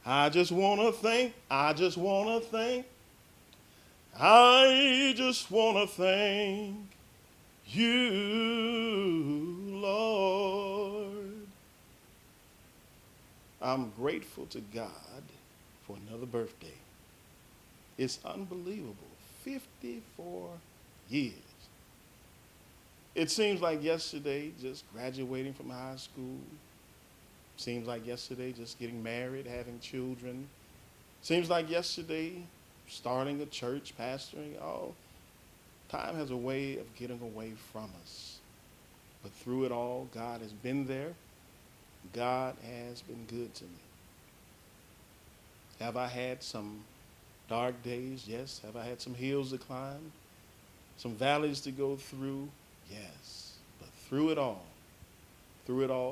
I just want to thank, I just want to thank, I just want to thank you, Lord. I'm grateful to God for another birthday. It's unbelievable. 54 years. It seems like yesterday just graduating from high school. Seems like yesterday just getting married, having children. Seems like yesterday starting a church, pastoring. Oh, time has a way of getting away from us. But through it all, God has been there. God has been good to me. Have I had some dark days? Yes. Have I had some hills to climb? Some valleys to go through? Yes. But through it all,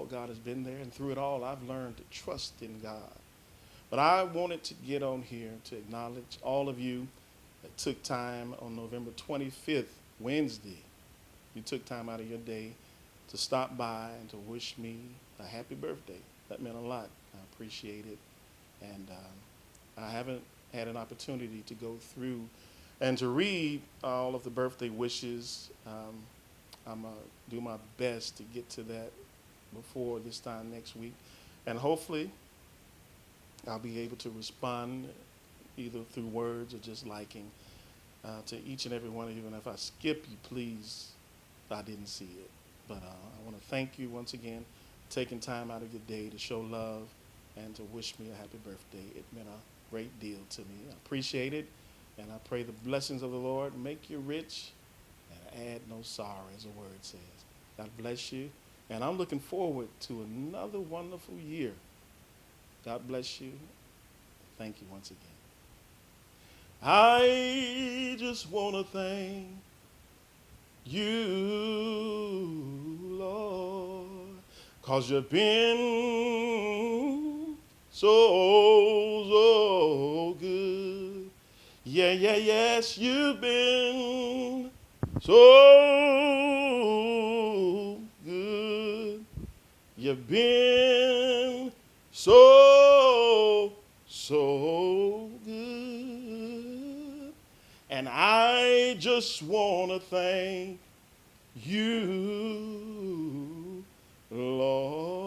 God has been there. And through it all, I've learned to trust in God. But I wanted to get on here to acknowledge all of you that took time on November 25th, Wednesday. You took time out of your day to stop by and to wish me a happy birthday. That meant a lot. I appreciate it. And I haven't had an opportunity to go through and to read all of the birthday wishes. I'm going to do my best to get to that before this time next week. And hopefully I'll be able to respond either through words or just liking to each and every one of you. And if I skip you, please, I didn't see it. But I want to thank you once again for taking time out of your day to show love and to wish me a happy birthday. It meant a great deal to me. I appreciate it. And I pray the blessings of the Lord make you rich and add no sorrow, as the word says. God bless you. And I'm looking forward to another wonderful year. God bless you. Thank you once again. I just want to thank you, Lord, 'cause you've been so good. Yeah, yeah, yes, you've been so good. You've been so good. And I just want to thank you, Lord.